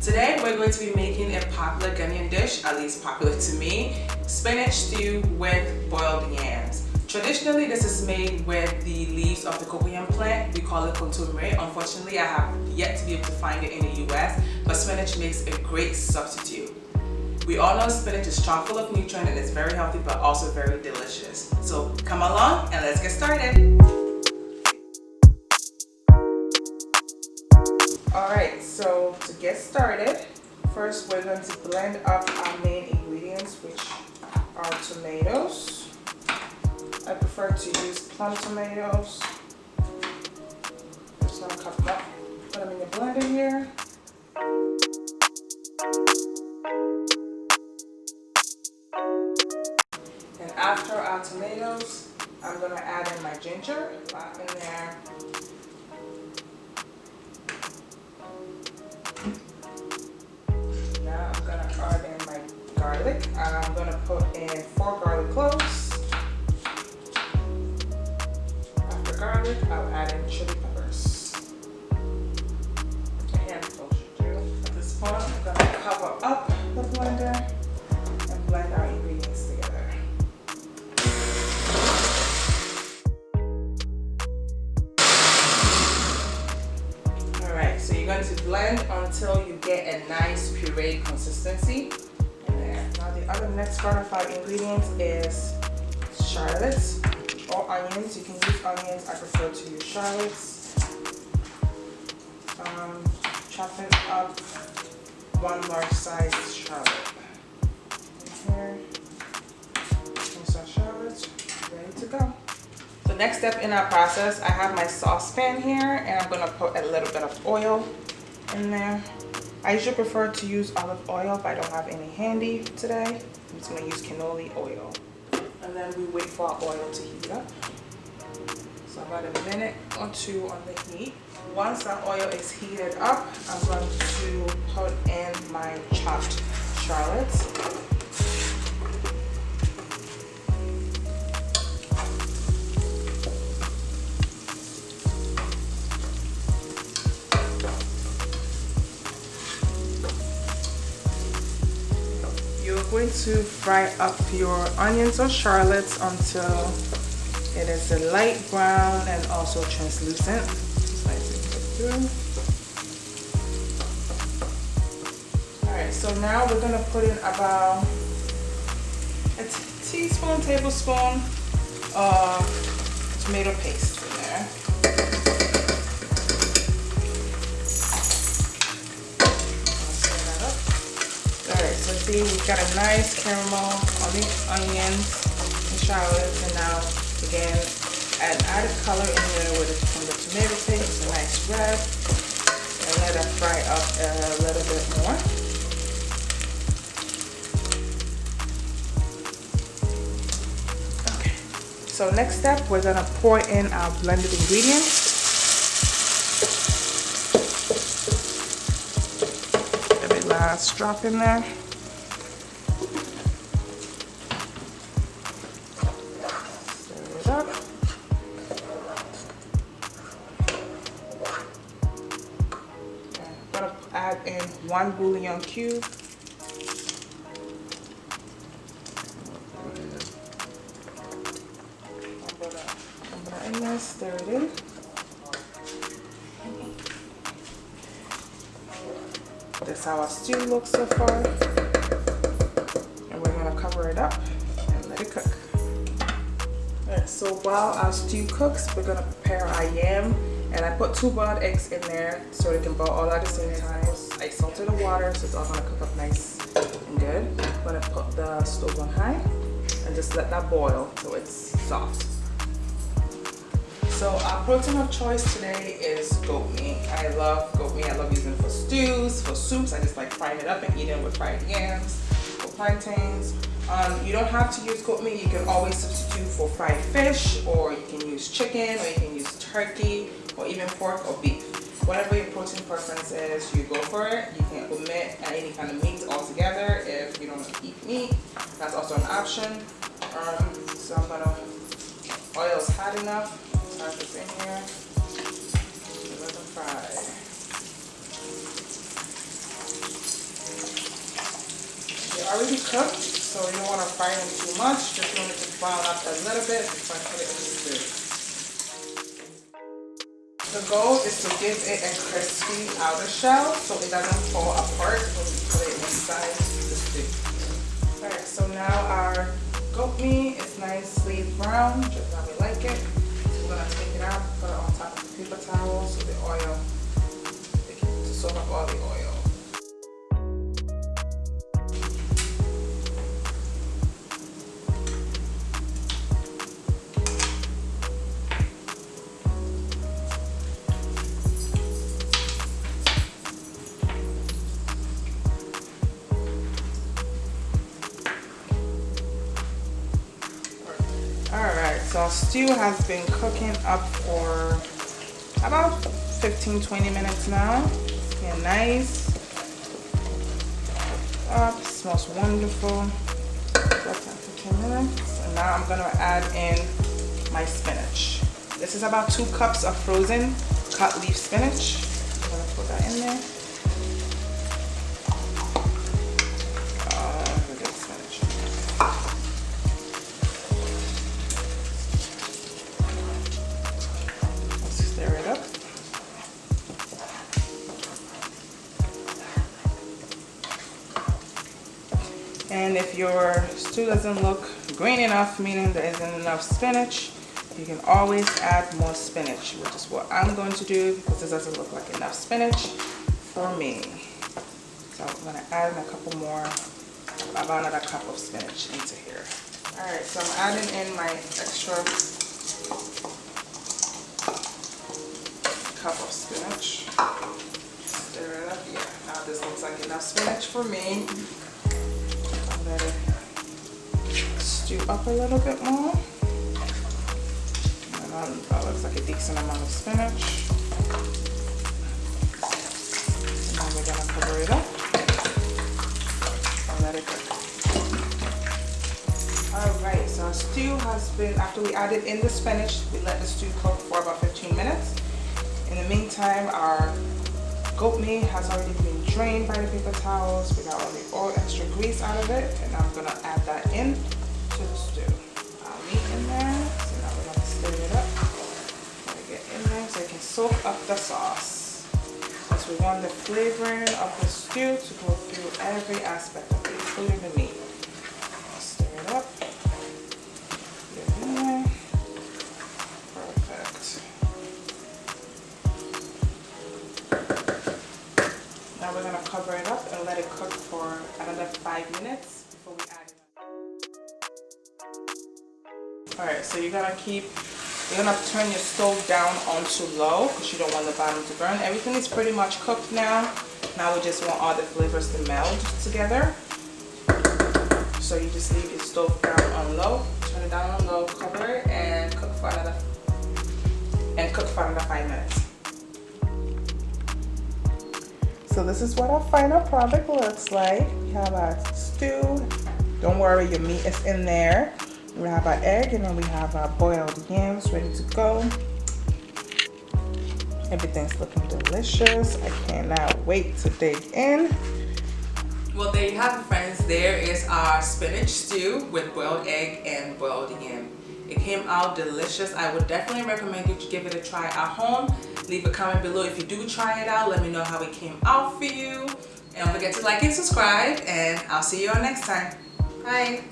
Today we're going to be making a popular Ghanaian dish, at least popular to me, spinach stew with boiled yams. Traditionally, this is made with the leaves of the cocoyam plant. We call it kontomire. Unfortunately, I have yet to be able to find it in the US, but spinach makes a great substitute. We all know spinach is chock full of nutrients and it's very healthy but also very delicious. So come along and let's get started. Alright, so to get started, first we're going to blend up our main ingredients, which are tomatoes. I prefer to use plum tomatoes. Just gonna cut them up, put them in the blender here. And after our tomatoes, I'm gonna add in my ginger, pop in there. Now I'm gonna add in my garlic. I'm gonna put in 4 garlic cloves. After garlic, I'll add in chili peppers. A handful should do. At this point, I'm gonna cover up the blender and blend our ingredients together. Alright, so you're going to blend until you get a nice puree consistency in there. Now the other next part of our ingredients is shallots or onions. You can use onions, I prefer to use shallots. Chopping up 1 large size shallot. In here, and some shallots, ready to go. So next step in our process, I have my saucepan here and I'm going to put a little bit of oil in there. I usually prefer to use olive oil, but I don't have any handy today. I'm just going to use canola oil. And then we wait for our oil to heat up. So about a minute or 2 on the heat. Once our oil is heated up, I'm going to put in my chopped shallots. You're going to fry up your onions or shallots until it is a light brown and also translucent. Through. Alright, so now we're going to put in about a tablespoon of tomato paste in there. Stir that up. Alright, so see, we've got a nice caramel on the onions and shallots, and now again add a color in there from the tomato paste, a nice red, and let it fry up a little bit more. Okay, so next step, we're gonna pour in our blended ingredients. Every last drop in there. Stir it up. Add in 1 bouillon cube. I'm gonna in there, stir it in. This is how our stew looks so far. And we're gonna cover it up and let it cook. Alright, so while our stew cooks, we're gonna prepare our yam. And I put 2 boiled eggs in there so they can boil all at the same time. I salted the water so it's all gonna cook up nice and good. I'm gonna put the stove on high and just let that boil so it's soft. So our protein of choice today is goat meat. I love goat meat. I love using it for stews, for soups. I just like frying it up and eating it with fried yams or plantains. You don't have to use goat meat. You can always substitute for fried fish, or you can use chicken, or you can use turkey, or even pork or beef. Whatever your protein preference is, you go for it. You can omit any kind of meat altogether if you don't eat meat. That's also an option. So I'm gonna, oil is hot enough. Start this in here. Let them fry. already cooked, so you don't want to fry them too much. Just want it to brown up a little bit before I put it in the stew. The goal is to give it a crispy outer shell so it doesn't fall apart when we put it inside the stew. Alright, so now our goat meat is nicely brown, just how we like it. So we're going to take it out, put it on top of the paper towel so the oil, to soak up all the oil. Alright, so our stew has been cooking up for about 15-20 minutes now. Yeah, nice. Up, smells wonderful. Less than 15 minutes. And now I'm gonna add in my spinach. This is about 2 cups of frozen cut leaf spinach. I'm gonna put that in there. And if your stew doesn't look green enough, meaning there isn't enough spinach, you can always add more spinach, which is what I'm going to do because this doesn't look like enough spinach for me. So I'm going to add a couple more, about another cup of spinach into here. Alright, so I'm adding in my extra cup of spinach. Stir it up. Yeah, now this looks like enough spinach for me. Let it stew up a little bit more. And that looks like a decent amount of spinach. And now we're gonna cover it up and let it cook. Alright, so our stew has been, after we added in the spinach, we let the stew cook for about 15 minutes. In the meantime, our goat meat has already been drained by the paper towels. We got all the extra grease out of it, and I'm gonna add that in to the stew. Our meat in there, so now we're gonna stir it up. Let it get in there so it can soak up the sauce. Because we want the flavoring of the stew to go through every aspect of it, including the meat. Stir it up. Get it in there. Perfect. Now we're going to cover it up and let it cook for another 5 minutes before we add it. Alright, so you're going to turn your stove down onto low because you don't want the bottom to burn. Everything is pretty much cooked now. Now we just want all the flavors to meld together. So you just leave your stove down on low, turn it down on low, cover it, and cook for another 5 minutes. So this is what our final product looks like. We have our stew. Don't worry, your meat is in there. We have our egg, and then we have our boiled yams ready to go. Everything's looking delicious. I cannot wait to dig in. Well, there you have it, friends. There is our spinach stew with boiled egg and boiled yam. It came out delicious. I would definitely recommend you to give it a try at home. Leave a comment below if you do try it out. Let me know how it came out for you. And don't forget to like and subscribe, and I'll see you all next time. Bye.